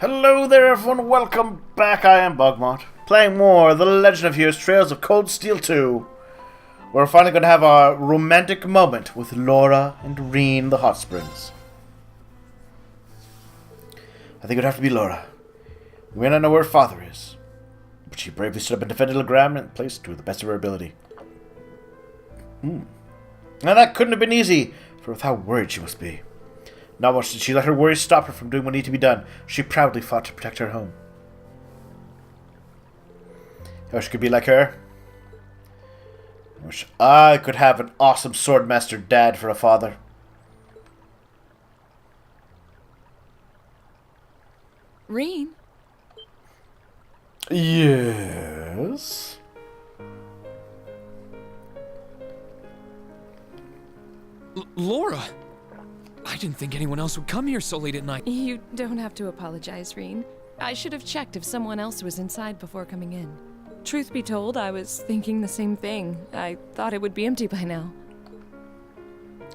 Hello there everyone, welcome back. I am BogMod, playing more The Legend of Heroes Trails of Cold Steel 2. We're finally going to have our romantic moment with Laura and Rean the Hot Springs. I think it would have to be Laura. We may not know where her father is, but she bravely stood up and defended Legram and placed to the best of her ability. Now that couldn't have been easy, for with how worried she must be. Not once did she let her worries stop her from doing what needed to be done. She proudly fought to protect her home. I wish I could be like her. I wish I could have an awesome swordmaster dad for a father. Rean? Yes? Laura! I didn't think anyone else would come here so late at night. You don't have to apologize, Rean. I should have checked if someone else was inside before coming in. Truth be told, I was thinking the same thing. I thought it would be empty by now.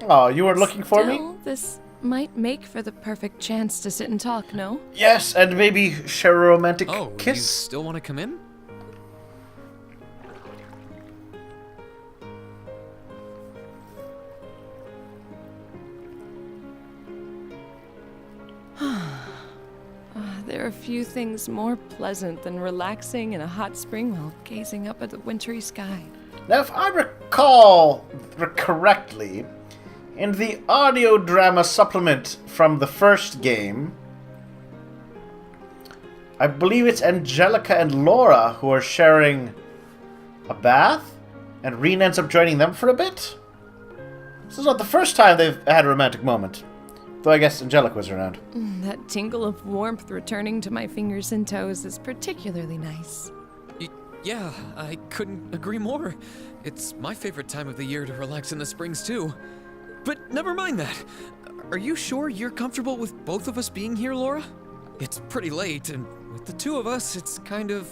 Oh, you were looking for me? Still, this might make for the perfect chance to sit and talk, no? Yes, and maybe share a romantic You kiss? still want to come in? There are few things more pleasant than relaxing in a hot spring while gazing up at the wintry sky. Now, if I recall correctly, in the audio drama supplement from the first game, I believe it's Angelica and Laura who are sharing a bath, and Rean ends up joining them for a bit. This is not the first time they've had a romantic moment, though I guess Angelica was around. That tingle of warmth returning to my fingers and toes is particularly nice. Yeah, I couldn't agree more. It's my favorite time of the year to relax in the springs, too. But never mind that. Are you sure you're comfortable with both of us being here, Laura? It's pretty late, and with the two of us, it's kind of,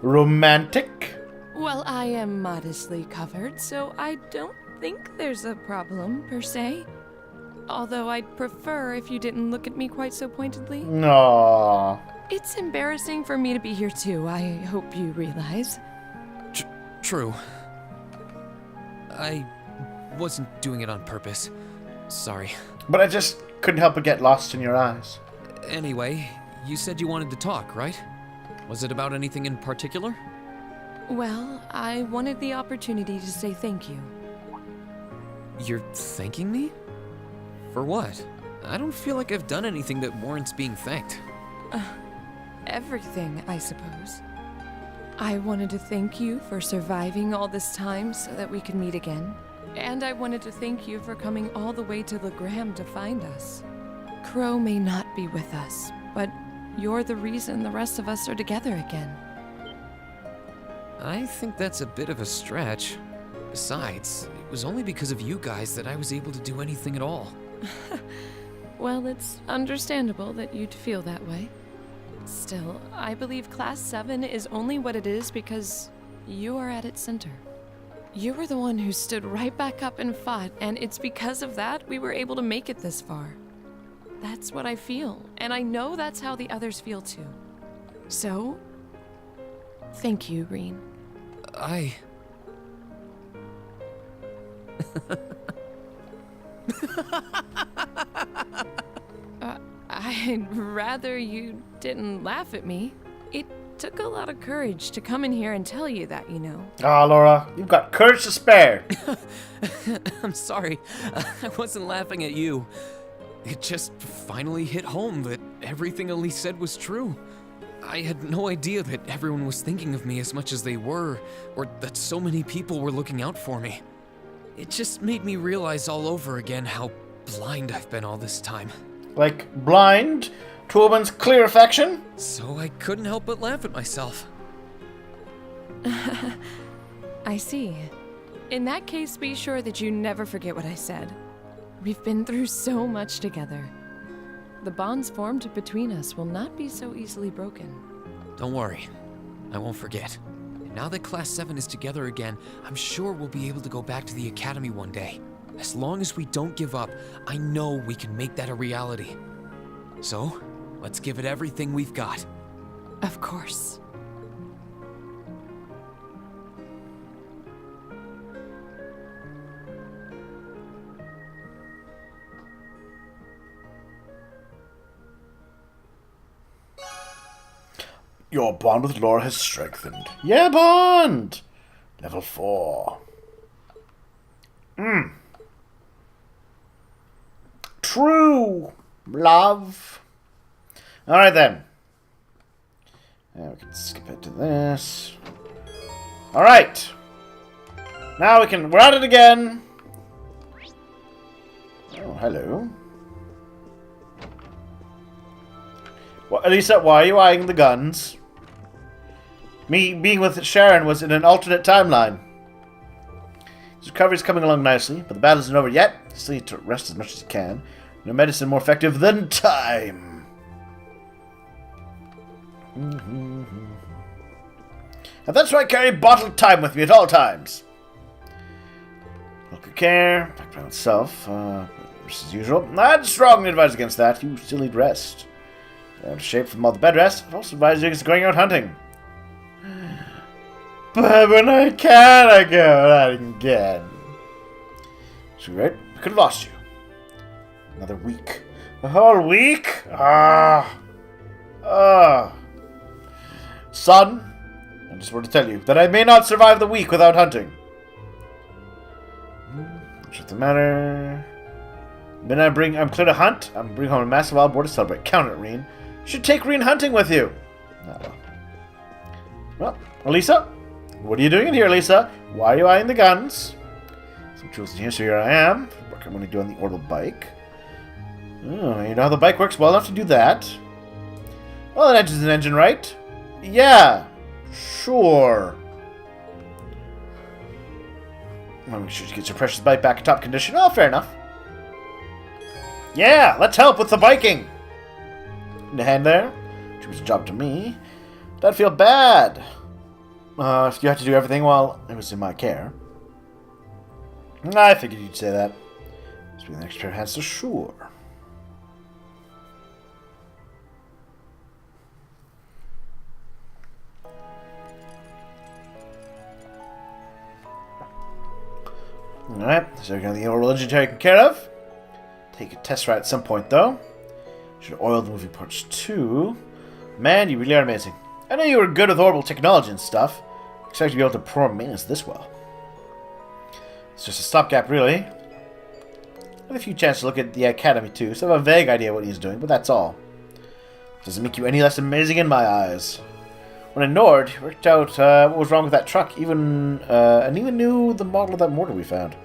Romantic? Well, I am modestly covered, so I don't think there's a problem, per se. Although I'd prefer if you didn't look at me quite so pointedly. Aww. It's embarrassing for me to be here too, I hope you realize. True. I wasn't doing it on purpose. Sorry. But I just couldn't help but get lost in your eyes. Anyway, you said you wanted to talk, right? Was it about anything in particular? Well, I wanted the opportunity to say thank you. You're thanking me? For what? I don't feel like I've done anything that warrants being thanked. Everything, I suppose. I wanted to thank you for surviving all this time so that we could meet again. And I wanted to thank you for coming all the way to Legram to find us. Crow may not be with us, but you're the reason the rest of us are together again. I think that's a bit of a stretch. Besides, it was only because of you guys that I was able to do anything at all. Well, it's understandable that you'd feel that way. Still, I believe Class 7 is only what it is because you are at its center. You were the one who stood right back up and fought, and it's because of that we were able to make it this far. That's what I feel, and I know that's how the others feel too. So, thank you, Rean. I'd rather you didn't laugh at me. It took a lot of courage to come in here and tell you that, you know. Ah, Laura, you've got courage to spare. I'm sorry. I wasn't laughing at you. It just finally hit home that everything Elise said was true. I had no idea that everyone was thinking of me as much as they were, or that so many people were looking out for me. It just made me realize all over again how blind I've been all this time. Like blind to a woman's clear affection? So I couldn't help but laugh at myself. I see. In that case, be sure that you never forget what I said. We've been through so much together. The bonds formed between us will not be so easily broken. Don't worry. I won't forget. And now that Class 7 is together again, I'm sure we'll be able to go back to the Academy one day. As long as we don't give up, I know we can make that a reality. So, Let's give it everything we've got. Of course. Your bond with Laura has strengthened. Yeah, bond! Level 4. True love. Alright then. Now we can skip it to this. Alright. Now we're at it again. Oh, hello. Well, Elisa, why are you eyeing the guns? Me being with Sharon was in an alternate timeline. His recovery's coming along nicely, but the battle isn't over yet. You still need to rest as much as you can. No medicine more effective than time. And that's why I carry bottled time with me at all times. Look at care, back by myself, just as usual. I'd strongly advise against that. You still need rest. Out of shape from all the bed rest. I'd also advise you against going out hunting. But when I can, I go out again. So right, I could have lost you. Another week. A whole week? Son, I just want to tell you that I may not survive the week without hunting. What's the matter? Then I'm clear to hunt. I'm bringing home a massive wild boar to celebrate. Count it, Rean. You should take Rean hunting with you. Oh, well, Elisa? What are you doing in here, Lisa? Why are you eyeing the guns? Some tools in here, so here I am. Work I'm going to do on the orbital bike. Oh, you know how the bike works well enough to do that. Well, an engine's an engine, right? Yeah, sure. I'll make sure you get your precious bike back in top condition. Oh, fair enough. Yeah, let's help with the biking. In the hand there. Which was a job to me. I'd feel bad. If you had to do everything while it was in my care. I figured you'd say that. Must be an extra pair of hands, so sure. Alright, so we're getting the oral engine taken care of. Take a test ride at some point, though. Should oil the moving parts too. Man, you really are amazing. I know you were good with orbital technology and stuff. Expect to be able to perform maintenance this well. It's just a stopgap, really. I had a few chances to look at the academy too, so I have a vague idea what he's doing, but that's all. Doesn't make you any less amazing in my eyes. When in Nord, he worked out what was wrong with that truck, and even knew the model of that mortar we found.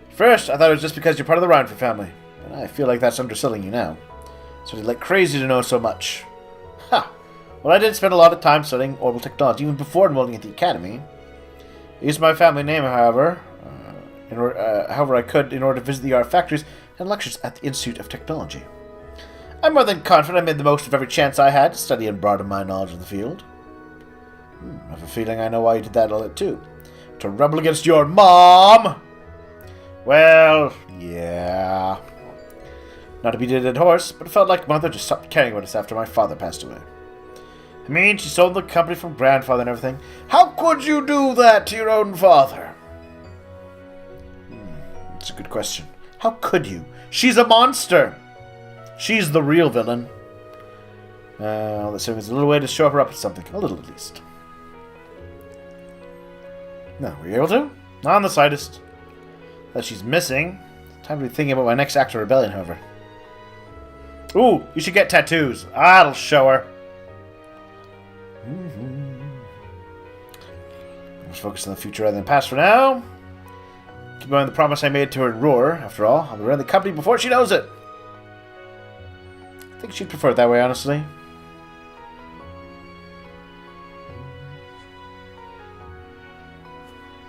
First, I thought it was just because you're part of the Rhineford family, but I feel like that's underselling you now. So it's like crazy to know so much. Ha! Well, I did spend a lot of time studying orbital technology, even before enrolling at the academy. I used my family name, however, however I could in order to visit the art factories and lectures at the Institute of Technology. I'm more than confident I made the most of every chance I had to study and broaden my knowledge of the field. I have a feeling I know why you did that all too. To rebel against your mom! Well, yeah. Not to beat a dead horse, but it felt like Mother just stopped caring about us after my father passed away. I mean, she sold the company from grandfather and everything. How could you do that to your own father? That's a good question. How could you? She's a monster! She's the real villain. Let's see if there's a little way to show her up at something. A little, at least. No, were you able to? Not on the slightest. That she's missing. Time to be thinking about my next act of rebellion, however. Ooh, you should get tattoos. That'll show her. Let's focus on the future rather than the past for now. Keep going the promise I made to her in Roar. After all, I'll be running the company before she knows it. I think she'd prefer it that way, honestly.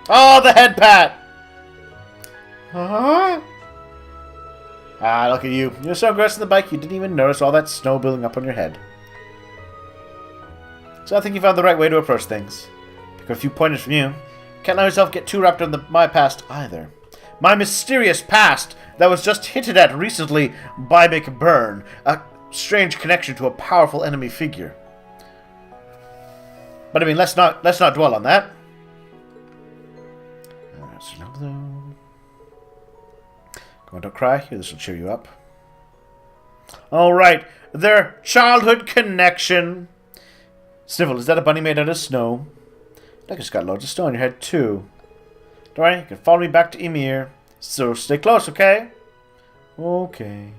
Oh, the head pat! Huh? Ah, look at you. You're so aggressive on the bike you didn't even notice all that snow building up on your head. So I think you found the right way to approach things. Pick a few pointers from you. Can't let yourself get too wrapped up in my past either. My mysterious past that was just hinted at recently by McBurn. strange connection to a powerful enemy figure. But I mean, let's not dwell on that. Come on, don't cry. Here, this will cheer you up. All right, their childhood connection. Sniffle, is that a bunny made out of snow? I just got loads of snow on your head too. Don't worry, you can follow me back to Ymir. So stay close, okay? Okay.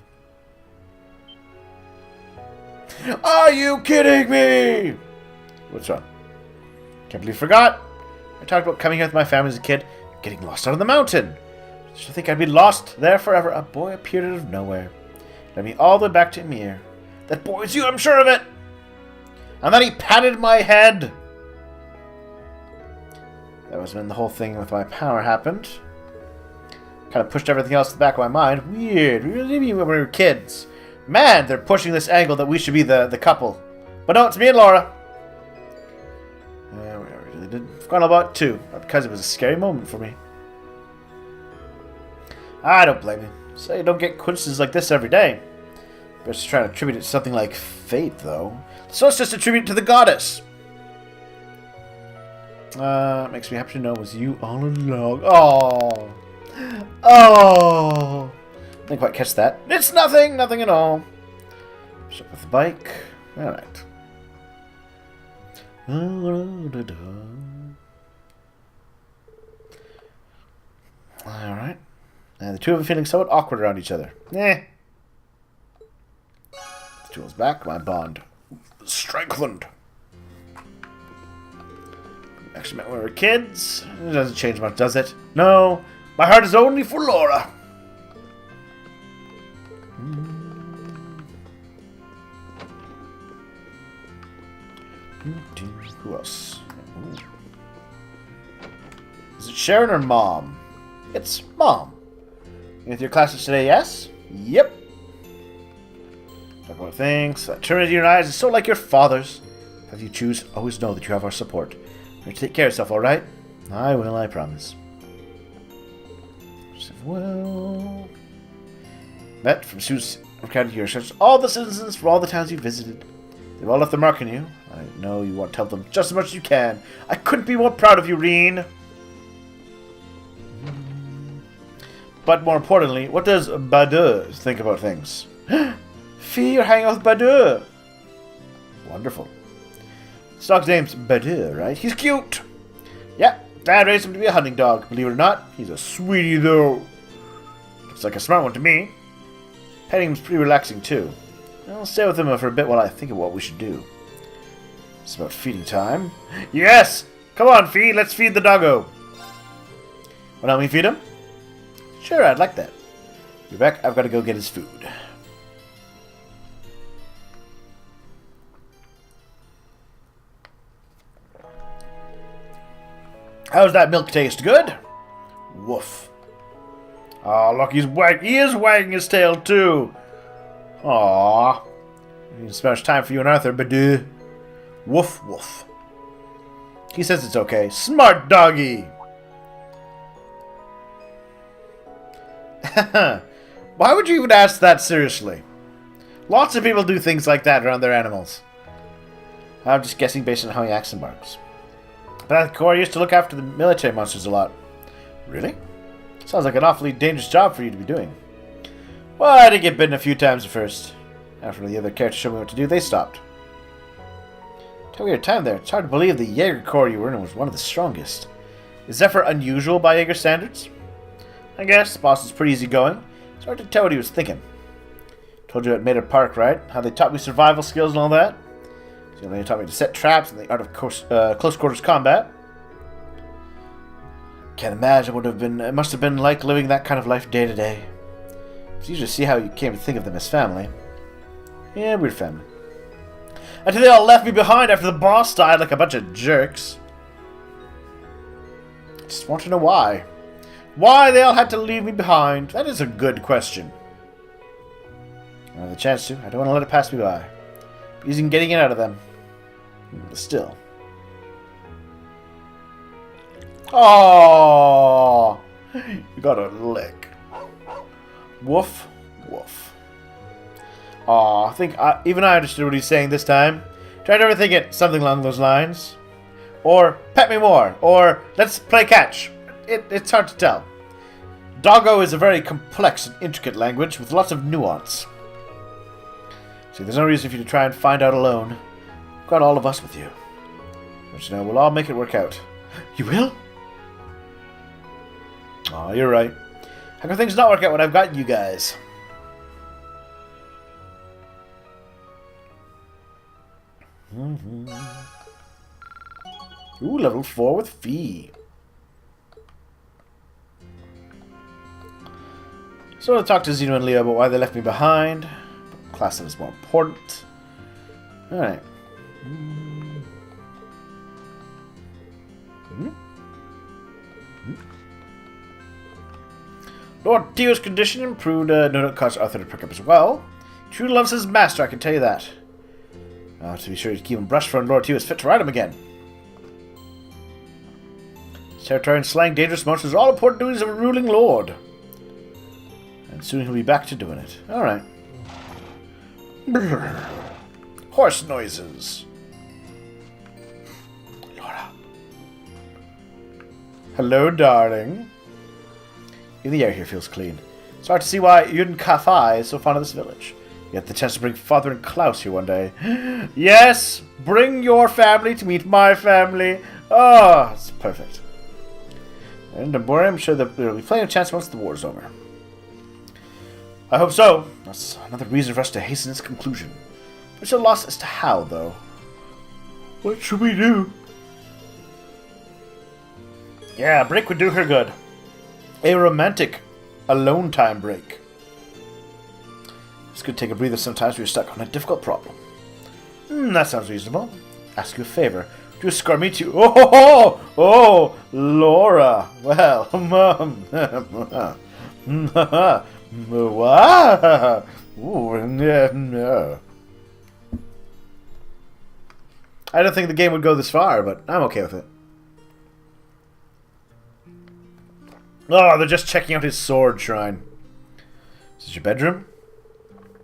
Are you kidding me? What's wrong? Can't believe I forgot. I talked about coming here with my family as a kid, getting lost out on the mountain. Did you think I'd be lost there forever? A boy appeared out of nowhere. Led me all the way back to Ymir. That boy's you, I'm sure of it. And then he patted my head. That was when the whole thing with my power happened. Kind of pushed everything else to the back of my mind. Weird. We really mean when we were kids. Man, they're pushing this angle that we should be the couple. But no, it's me and Laura. I really did. Forgot all about it too. Because it was a scary moment for me. I don't blame you. So you don't get coincidences like this every day. Best trying to attribute it to something like fate, though. So let's just attribute it to the goddess. Makes me happy to know it was you all along. Oh. Oh. Didn't quite catch that. It's nothing. Nothing at all. Up with the bike. Alright. Alright. And the two of them feeling somewhat awkward around each other. The tools back. My bond strengthened. Actually met when we were kids. It doesn't change much, does it? No. My heart is only for Laura. Who else? Ooh. Is it Sharon or Mom? It's Mom. You with your classes today, yes? Yep. Talk about things. That turn into your eyes is so like your father's. If you choose, always know that you have our support. You take care of yourself, alright? I will, I promise. Well, met from Sue's county here. All the citizens from all the towns you visited. They've all left their mark on you. I know you want to help them just as much as you can. I couldn't be more proud of you, Rean. But more importantly, what does Badu think about things? Fee, you're hanging out with Badu. Wonderful. This dog's name's Badu, right? He's cute. Yeah, Dad raised him to be a hunting dog. Believe it or not, he's a sweetie, though. Looks like a smart one to me. Petting him's pretty relaxing, too. I'll stay with him for a bit while I think of what we should do. It's about feeding time. Yes! Come on, Fee, let's feed the doggo. Want to help me feed him? Sure, I'd like that. Be back, I've got to go get his food. How's that milk taste? Good? Woof. Oh, look, he is wagging his tail, too. Aww. It's so much time for you and Arthur, Badu. Woof, woof. He says it's okay. Smart doggy. Why would you even ask that seriously? Lots of people do things like that around their animals. I'm just guessing based on how he acts and barks. But at the core, I used to look after the military monsters a lot. Really? Sounds like an awfully dangerous job for you to be doing. Well, I did get bitten a few times at first. After the other characters showed me what to do, they stopped. Tell me your time there. It's hard to believe the Jaeger Corps you were in was one of the strongest. Is Zephyr unusual by Jaeger standards? I guess. The boss is pretty easygoing. It's hard to tell what he was thinking. Told you at Mater Park, right? How they taught me survival skills and all that? So they taught me to set traps and the art of close quarters combat. Can't imagine what it must have been like living that kind of life day to day. It's easy to see how you came to think of them as family. Yeah, weird family. Until they all left me behind after the boss died like a bunch of jerks. Just want to know why. Why they all had to leave me behind? That is a good question. I have the chance to. I don't want to let it pass me by. Using getting it out of them. But still. Oh, you got a lick. Woof, woof. Aw, I think even I understood what he's saying this time. Try to overthink it, something along those lines. Or, pet me more, or let's play catch. It's hard to tell. Doggo is a very complex and intricate language with lots of nuance. See, there's no reason for you to try and find out alone. I've got all of us with you. But you know, we'll all make it work out. You will? Aw, you're right. How can things not work out when I've got you guys? Ooh, level 4 with Fee. So I'll talk to Zeno and Leo about why they left me behind. But class is more important. Alright. Lord Tio's condition improved. No doubt caused Arthur to perk up as well. He truly loves his master, I can tell you that. To be sure to keep him brushed for, and Lord Tio is fit to ride him again. Territory and slaying dangerous monsters are all important duties of a ruling lord. And soon he'll be back to doing it. Alright. Horse noises. Laura. Hello, darling. Even the air here feels clean. It's hard to see why Yun Kafai is so fond of this village. You had the chance to bring Father and Klaus here one day. Yes! Bring your family to meet my family. Oh, it's perfect. And I'm sure that there will be plenty of chance once the war's over. I hope so. That's another reason for us to hasten its conclusion. We're still lost as to how, though. What should we do? Yeah, a break would do her good. A romantic alone time break. It's good to take a breather sometimes when you're stuck on a difficult problem. That sounds reasonable. Ask you a favor. Do escort me to... Oh, Laura. Well, what? No. I don't think the game would go this far, but I'm okay with it. Oh, they're just checking out his sword shrine. Is this your bedroom?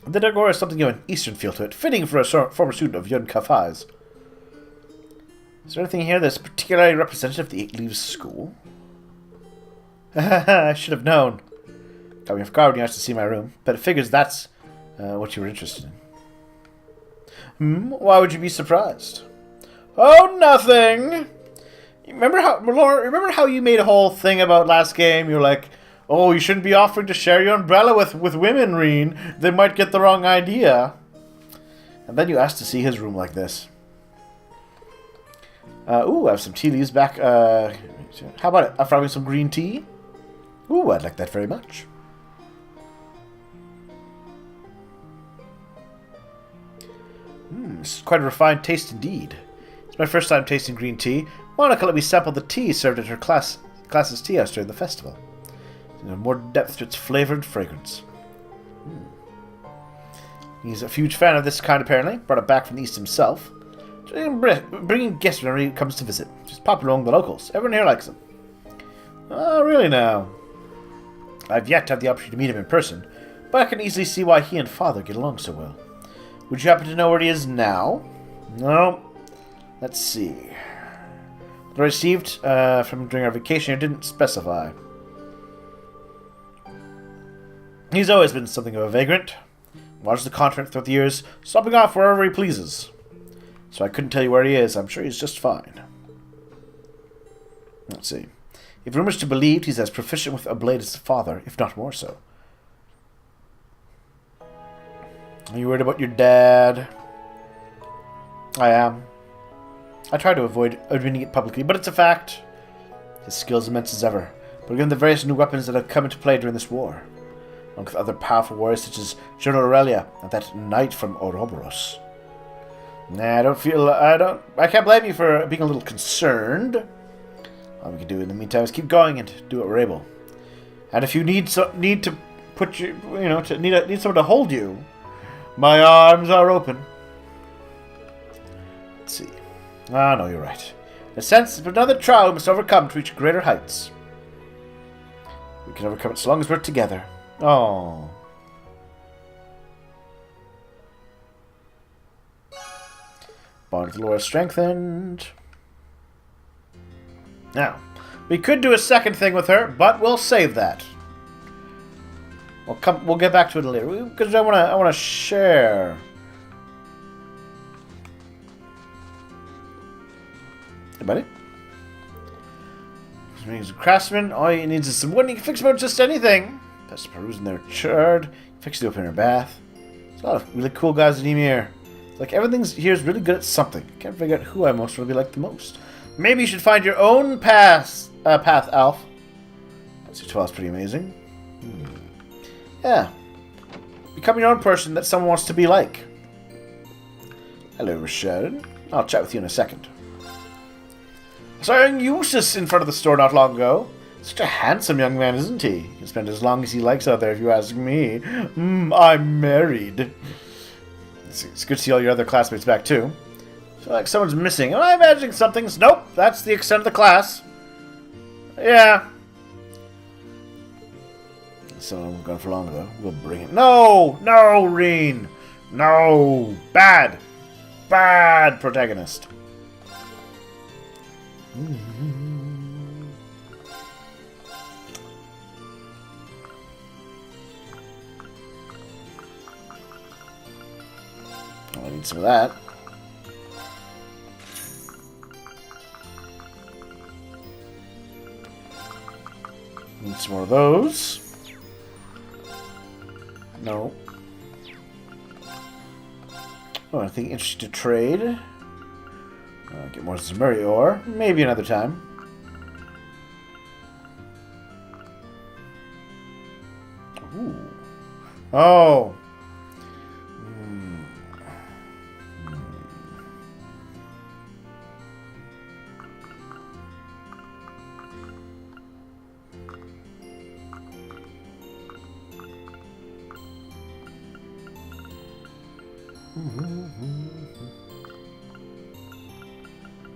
The decor has something of an Eastern feel to it, fitting for a former student of Yun Kafai's. Is there anything here that's particularly representative of the 8 Leaves School? I should have known. Got me off guard when you asked to see my room, but it figures that's what you were interested in. Why would you be surprised? Oh, nothing! Remember how you made a whole thing about last game? You were like, oh, you shouldn't be offering to share your umbrella with women, Rean. They might get the wrong idea. And then you asked to see his room like this. Ooh, I have some tea leaves back. How about it? After having some green tea? Ooh, I'd like that very much. It's quite a refined taste indeed. It's my first time tasting green tea. Monica let me sample the tea served at her class's tea house during the festival. There's more depth to its flavor and fragrance. He's a huge fan of this kind, apparently. Brought it back from the East himself. Bringing guests whenever he comes to visit. Just popular among the locals. Everyone here likes him. Oh, really now? I've yet to have the opportunity to meet him in person, but I can easily see why he and Father get along so well. Would you happen to know where he is now? No. Let's see. What I received from him during our vacation here didn't specify. He's always been something of a vagrant. Watched the continent throughout the years, stopping off wherever he pleases. So I couldn't tell you where he is. I'm sure he's just fine. Let's see. If rumors to believed, he's as proficient with a blade as his father, if not more so. Are you worried about your dad? I am. I try to avoid admitting it publicly, but it's a fact. His skill is immense as ever, but given the various new weapons that have come into play during this war, along with other powerful warriors such as General Aurelia and that knight from Ouroboros. Nah, I can't blame you for being a little concerned. All we can do in the meantime is keep going and do what we're able. And if you need to put you, need someone to hold you, my arms are open. Let's see. Ah, no, you're right. In a sense, but another trial we must overcome to reach greater heights. We can overcome it so long as we're together. Oh. Bond with Laura strengthened. Now, we could do a second thing with her, but we'll save that. We'll get back to it later because I wanna share. Hey, buddy. He's a craftsman. All he needs is some wood. He can fix about just anything. Best perusing their chard. Fix it up in her bath. There's a lot of really cool guys in Ymir. Like everything here is really good at something. Can't figure out who I most really like the most. Maybe you should find your own path, Alf. That's 12's pretty amazing. Yeah. Become your own person that someone wants to be like. Hello, Rashad. I'll chat with you in a second. I saw young Eustace in front of the store not long ago. Such a handsome young man, isn't he? He can spend as long as he likes out there, if you ask me. I'm married. It's good to see all your other classmates back, too. I feel like someone's missing. Am I imagining something? Nope, that's the extent of the class. Yeah. So I'm gone for long, though. We'll bring it. No! No, Rean! No! Bad! Bad protagonist. I need some of that. Need some more of those. No. Oh, anything interesting to trade? Get more Zemuri ore. Maybe another time. Ooh. Oh.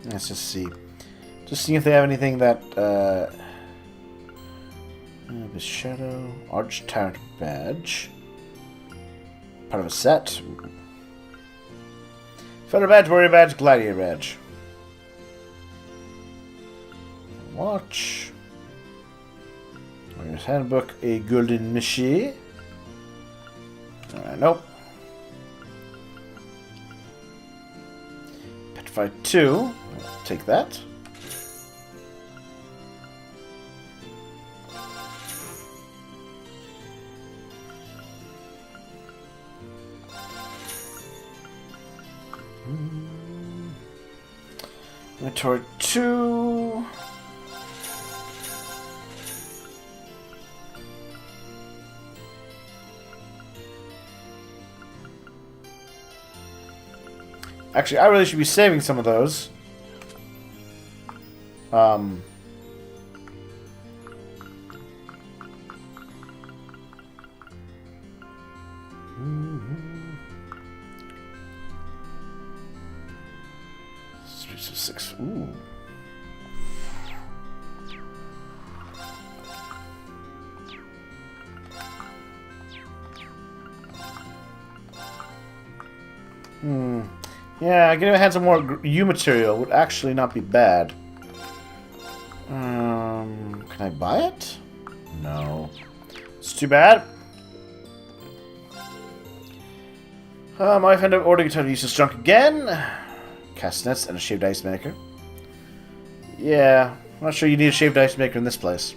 Let's just see. Just see if they have anything that, the Shadow, Arch Tyrant Badge. Part of a set. Feather Badge, Warrior Badge, Gladiator Badge. Watch. Warrior's Handbook, a Golden Machine. Nope. Petrified 2. Take that. Mentor 2. Actually, I really should be saving some of those. Six. Ooh. Yeah, getting my hands on more U material would actually not be bad. Can I buy it? No. It's too bad. Might end up ordering a ton of useless junk again. Castanets and a shaved ice maker. Yeah, I'm not sure you need a shaved ice maker in this place.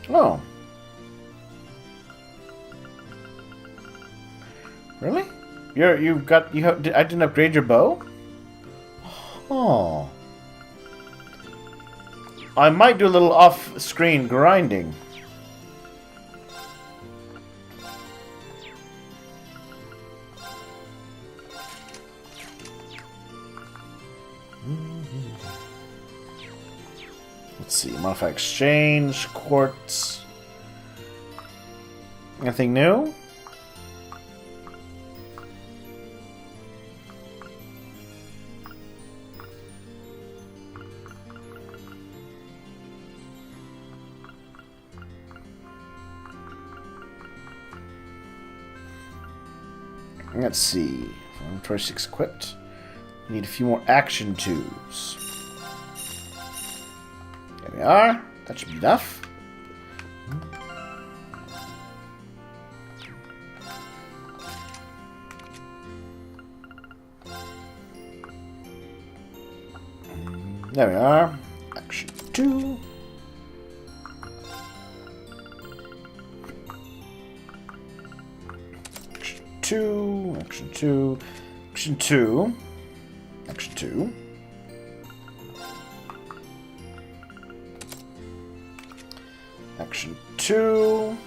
Oh. Really? I didn't upgrade your bow? Oh. I might do a little off-screen grinding. Let's see, modify exchange, quartz. Anything new? Let's see. Inventory 6 equipped. We need a few more action 2s. There we are. That should be enough. There we are. Action 2. Action 2. Action 2. Action 2. Action 2. Action 2.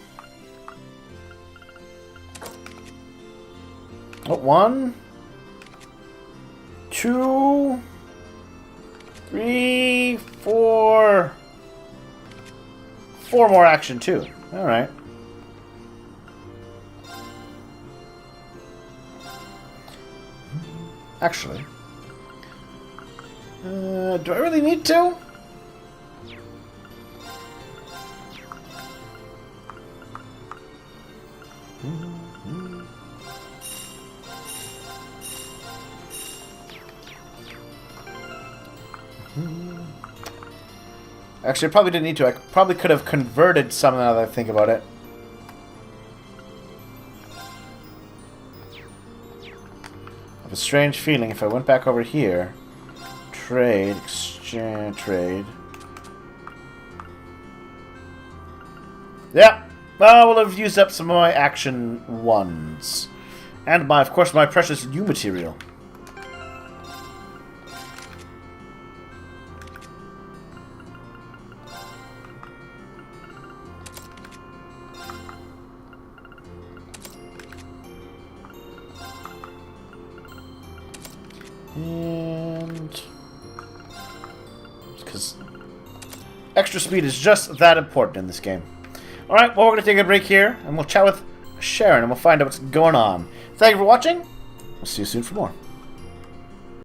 Oh, 1. 2. 3, 4. 4 more action 2. Alright. Actually. Do I really need to? Actually, I probably didn't need to. I probably could have converted some now that I think about it. I have a strange feeling if I went back over here. Trade, exchange, trade. Yeah, well, we'll have used up some of my action 1s. And, of course, my precious new material. And because extra speed is just that important in this game. Alright, well, we're going to take a break here, and we'll chat with Sharon, and we'll find out what's going on. Thank you for watching. We'll see you soon for more.